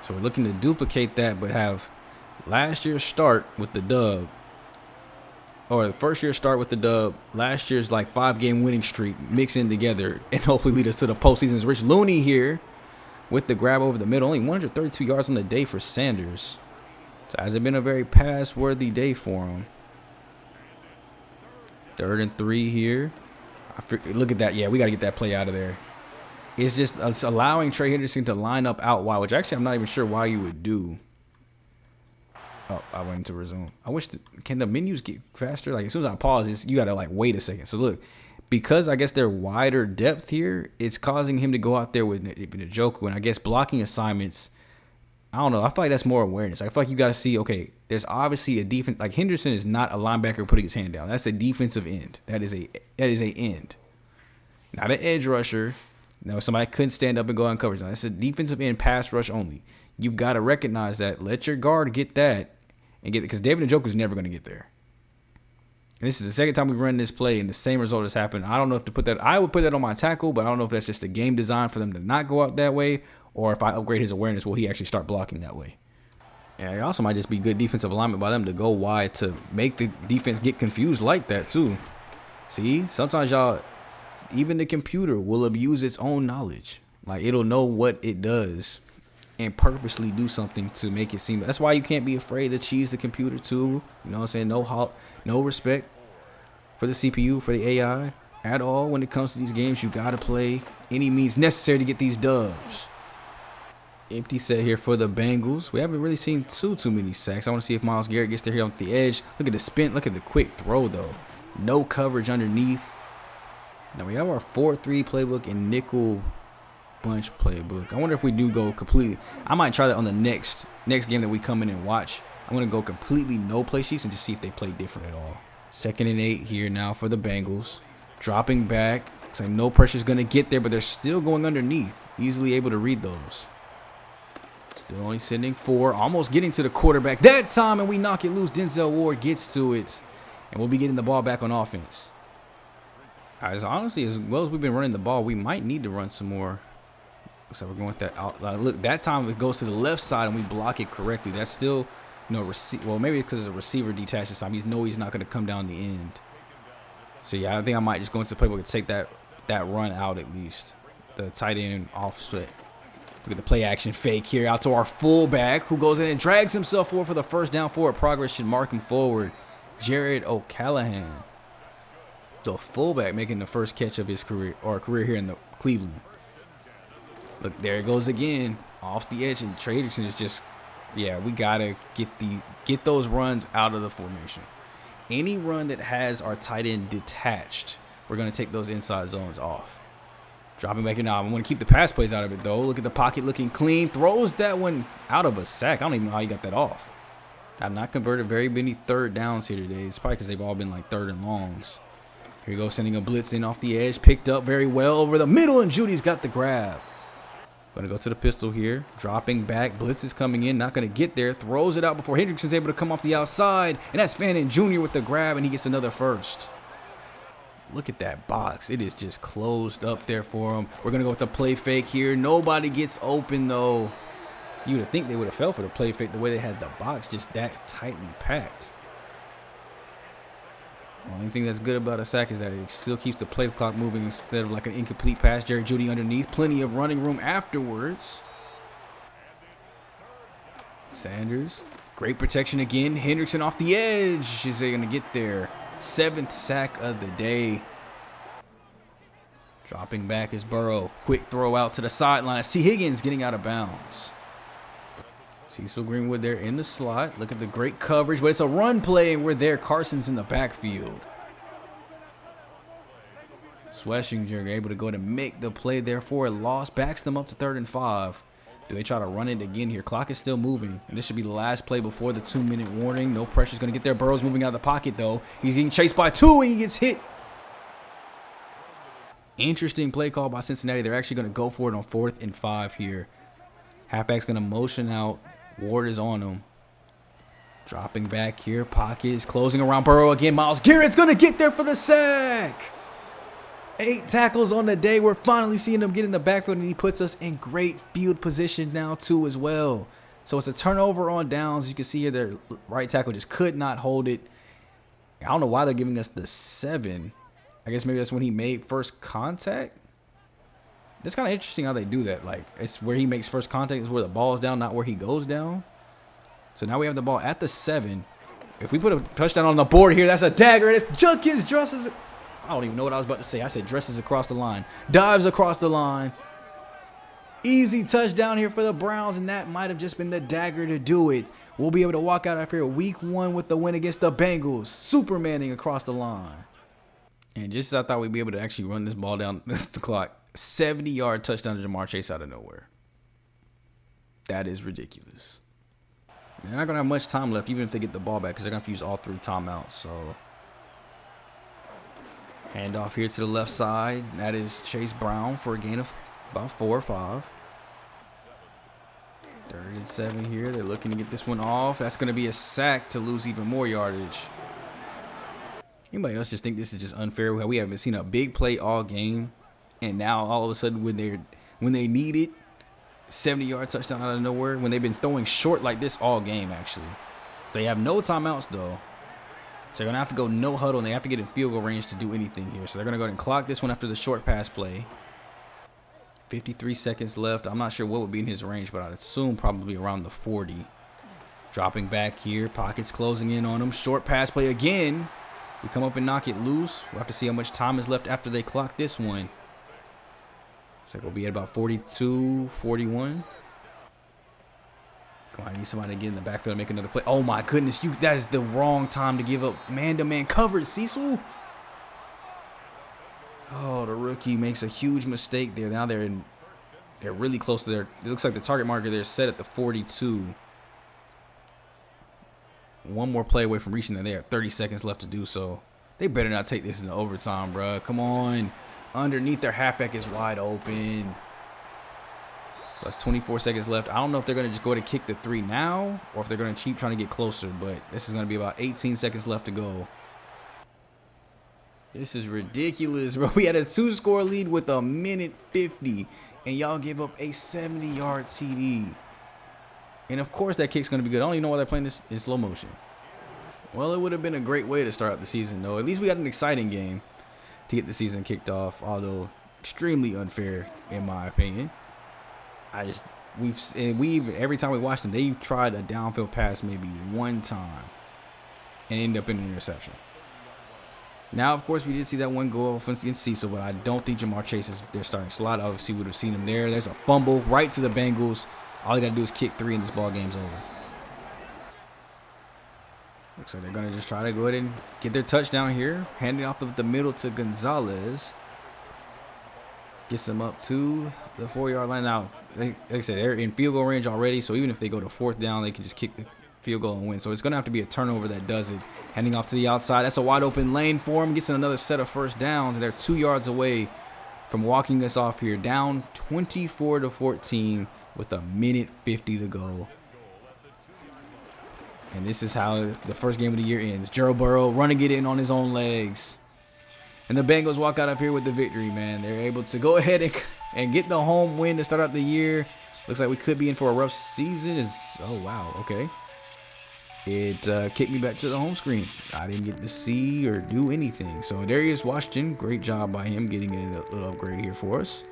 So we're looking to duplicate that, but have last year's start with the dub. Or the first year start with the dub, last year's like 5-game winning streak mixing together and hopefully lead us to the postseason's Rich Looney here with the grab over the middle. Only 132 yards on the day for Sanders. So it hasn't been a very pass-worthy day for him. 3rd and 3 here. Look at that. Yeah, we got to get that play out of there. It's allowing Trey Henderson to line up out wide, which actually I'm not even sure why you would do. Oh, I went to resume. I wish, can the menus get faster? Like as soon as I pause, you got to like wait a second. So look, because I guess they're wider depth here, it's causing him to go out there with Njoku. And I guess blocking assignments, I don't know. I feel like that's more awareness. I feel like you got to see, okay, there's obviously a defense. Like Henderson is not a linebacker putting his hand down. That's a defensive end. That is a end. Not an edge rusher. No, somebody couldn't stand up and go on coverage. No, that's a defensive end pass rush only. You've got to recognize that. Let your guard get that and get it, because David Njoku is never going to get there. And this is the second time we've run this play and the same result has happened. I don't know if to put that. I would put that on my tackle, but I don't know if that's just a game design for them to not go out that way, or if I upgrade his awareness, will he actually start blocking that way? And it also might just be good defensive alignment by them to go wide to make the defense get confused like that too. See, sometimes y'all, even the computer will abuse its own knowledge. Like it'll know what it does and purposely do something to make it seem. That's why you can't be afraid to cheese the computer too. You know what I'm saying? No respect for the CPU, for the AI at all. When it comes to these games, you got to play any means necessary to get these dubs. Empty set here for the Bengals. We haven't really seen too many sacks. I want to see if Myles Garrett gets there here on the edge. Look at the spin. Look at the quick throw, though. No coverage underneath. Now we have our 4-3 playbook and nickel bunch playbook. I wonder if we do go completely. I might try that on the next game that we come in and watch. I'm going to go completely no play sheets and just see if they play different at all. 2nd and 8 here now for the Bengals. Dropping back. Looks like no pressure is going to get there, but they're still going underneath. Easily able to read those. Still only sending 4. Almost getting to the quarterback that time, and we knock it loose. Denzel Ward gets to it, and we'll be getting the ball back on offense. As honestly, as well as we've been running the ball, we might need to run some more. So we're going with that out. Look, that time it goes to the left side and we block it correctly. That's still, well, maybe because it's a receiver detached this time. He's not going to come down the end. So yeah, I think I might just go into the playbook and take that run out at least. The tight end offset. Look at the play action fake here out to our fullback who goes in and drags himself forward for the first down. Forward progress should mark him forward. Jared O'Callahan, the fullback, making the first catch of his career here in the Cleveland. Look, there it goes again off the edge, and Trey Hendrickson is just, yeah, we gotta get those runs out of the formation. Any run that has our tight end detached, we're gonna take those inside zones off. Dropping back in now. I'm going to keep the pass plays out of it, though. Look at the pocket looking clean. Throws that one out of a sack. I don't even know how he got that off. I've not converted very many third downs here today. It's probably because they've all been like third and longs. Here we go, sending a blitz in off the edge. Picked up very well over the middle, and Judy's got the grab. Going to go to the pistol here. Dropping back. Blitz is coming in. Not going to get there. Throws it out before Hendrickson's able to come off the outside. And that's Fannin Jr. with the grab, and he gets another first. Look at that box. It is just closed up there for him. We're going to go with the play fake here. Nobody gets open, though. You would think they would have fell for the play fake the way they had the box just that tightly packed. The only thing that's good about a sack is that it still keeps the play clock moving instead of like an incomplete pass. Jerry Jeudy underneath. Plenty of running room afterwards. Sanders. Great protection again. Hendrickson off the edge. Is they going to get there? 7th sack of the day. Dropping back is Burrow. Quick throw out to the sideline. See Higgins getting out of bounds. Cecil Greenwood there in the slot. Look at the great coverage, but it's a run play, and we're there. Carson's in the backfield. Schlesinger able to go to make the play there for a loss. Backs them up to 3rd and 5. Do they try to run it again here? Clock is still moving, and this should be the last play before the 2-minute warning. No pressure's going to get there. Burrow's moving out of the pocket, though. He's getting chased by 2, and he gets hit. Interesting play call by Cincinnati. They're actually going to go for it on 4th and 5 here. Halfback's going to motion out. Ward is on him. Dropping back here. Pocket is closing around Burrow again. Myles Garrett's going to get there for the sack. 8 tackles on the day. We're finally seeing him get in the backfield, and he puts us in great field position now too as well. So it's a turnover on downs. You can see here their right tackle just could not hold it. I don't know why they're giving us the 7. I guess maybe that's when he made first contact. It's kind of interesting how they do that. Like, it's where he makes first contact is where the ball is down, not where he goes down. So now we have the ball at the 7. If we put a touchdown on the board here, that's a dagger. And it's Judkins dresses. I don't even know what I was about to say. I said dresses across the line. Dives across the line. Easy touchdown here for the Browns, and that might have just been the dagger to do it. We'll be able to walk out of here week 1 with the win against the Bengals. Supermaning across the line. And just as I thought we'd be able to actually run this ball down the clock, 70-yard touchdown to Jamar Chase out of nowhere. That is ridiculous. They're not going to have much time left, even if they get the ball back, because they're going to use all 3 timeouts. So, handoff here to the left side. That is Chase Brown for a gain of about 4 or 5. 3rd and 7 here. They're looking to get this one off. That's going to be a sack to lose even more yardage. Anybody else just think this is just unfair? We haven't seen a big play all game, and now all of a sudden when they need it, 70-yard touchdown out of nowhere, when they've been throwing short like this all game, actually. So they have no timeouts, though. So they're going to have to go no huddle, and they have to get in field goal range to do anything here. So they're going to go ahead and clock this one after the short pass play. 53 seconds left. I'm not sure what would be in his range, but I'd assume probably around the 40. Dropping back here. Pockets closing in on him. Short pass play again. We come up and knock it loose. We'll have to see how much time is left after they clock this one. Looks like we'll be at about 42, 41. Come on, I need somebody to get in the backfield and make another play. Oh my goodness, that is the wrong time to give up man-to-man coverage, Cecil. Oh, the rookie makes a huge mistake there. Now they're really close to their. It looks like the target marker there is set at the 42. One more play away from reaching there. They have 30 seconds left to do so. They better not take this into overtime, bro. Come on. Underneath their halfback is wide open. So that's 24 seconds left. I don't know if they're going to just go to kick the 3 now or if they're going to keep trying to get closer, but this is going to be about 18 seconds left to go. This is ridiculous, bro. We had a 2-score lead with a minute 50, and y'all gave up a 70-yard TD. And of course that kick's gonna be good. I don't even know why they're playing this in slow motion. Well, it would have been a great way to start out the season, though. At least we got an exciting game to get the season kicked off, although extremely unfair in my opinion. Every time we watched them, they tried a downfield pass maybe one time and ended up in an interception. Now, of course, we did see that one goal offense against Cecil, but I don't think Jamar Chase is their starting slot. Obviously, would have seen him there. There's a fumble right to the Bengals. All they got to do is kick 3 and this ball game's over. Looks like they're going to just try to go ahead and get their touchdown here. Handing off of the middle to Gonzalez. Gets them up to the 4-yard line. Now, like I said, they're in field goal range already, so even if they go to 4th down, they can just kick the field goal and win. So it's going to have to be a turnover that does it. Handing off to the outside. That's a wide open lane for him. Gets in another set of first downs, and they're 2 yards away from walking us off here. Down 24-14 with a minute 50 to go. And this is how the first game of the year ends. Joe Burrow running it in on his own legs. And the Bengals walk out of here with the victory, man. They're able to go ahead and get the home win to start out the year. Looks like we could be in for a rough season. Oh, wow. Okay. It kicked me back to the home screen. I didn't get to see or do anything. So Darius Washington, great job by him getting a little upgrade here for us.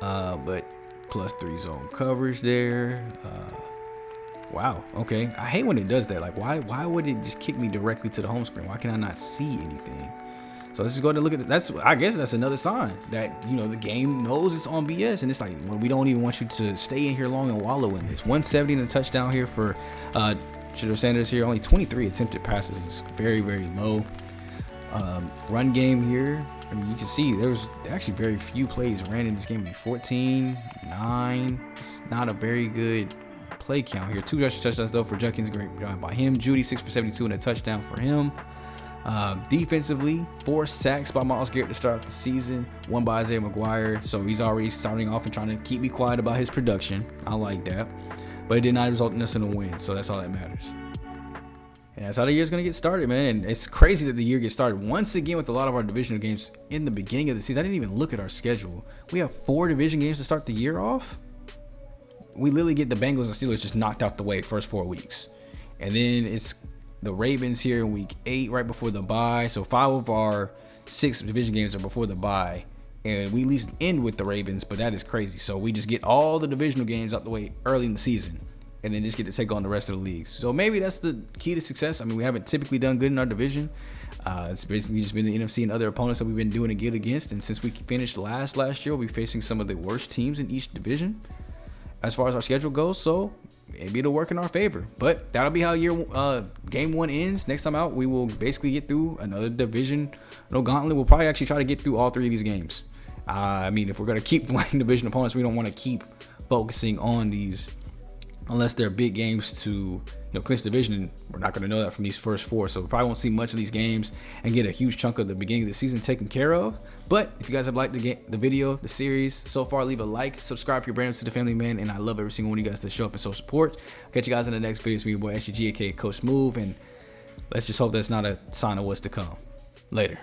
But +3 zone coverage there. Wow. Okay. I hate when it does that. Like, why would it just kick me directly to the home screen? Why can I not see anything? So let's just go ahead and look at that. I guess that's another sign that, the game knows it's on BS. And it's like, well, we don't even want you to stay in here long and wallow in this. 170 and a touchdown here for Shedeur Sanders here. Only 23 attempted passes. It's very, very low. Run game here. I mean, you can see there's actually very few plays ran in this game. 14, 9. It's not a very good play count here. 2 rushing touchdowns though for Junkins. Great job by him. Judy 6 for 72 and a touchdown for him. Defensively, 4 sacks by Myles Garrett to start the season. 1 by Isaiah McGuire. So he's already starting off and trying to keep me quiet about his production. I like that. But it did not result in us in a win. So that's all that matters. And that's how the year's going to get started, man. And it's crazy that the year gets started once again with a lot of our divisional games in the beginning of the season. I didn't even look at our schedule. We have 4 division games to start the year off. We literally get the Bengals and Steelers just knocked out the way first 4 weeks. And then it's the Ravens here in week 8 right before the bye. So 5 of our 6 division games are before the bye. And we at least end with the Ravens, but that is crazy. So we just get all the divisional games out the way early in the season and then just get to take on the rest of the leagues. So maybe that's the key to success. I mean, we haven't typically done good in our division. It's basically just been the NFC and other opponents that we've been doing good against. And since we finished last year, we'll be facing some of the worst teams in each division as far as our schedule goes. So maybe it'll work in our favor. But that'll be how game 1 ends. Next time out, we will basically get through another division gauntlet. We'll probably actually try to get through all 3 of these games. I mean, if we're going to keep playing division opponents, we don't want to keep focusing on these unless they're big games to clinch division. We're not going to know that from these first 4, so we probably won't see much of these games and get a huge chunk of the beginning of the season taken care of. But if you guys have liked the video, the series so far, leave a like, subscribe if you're brand new to the family, man. And I love every single one of you guys that show up and show support. I'll catch you guys in the next video. It's me, your boy SGG, aka Coach Smooth, and let's just hope that's not a sign of what's to come. Later.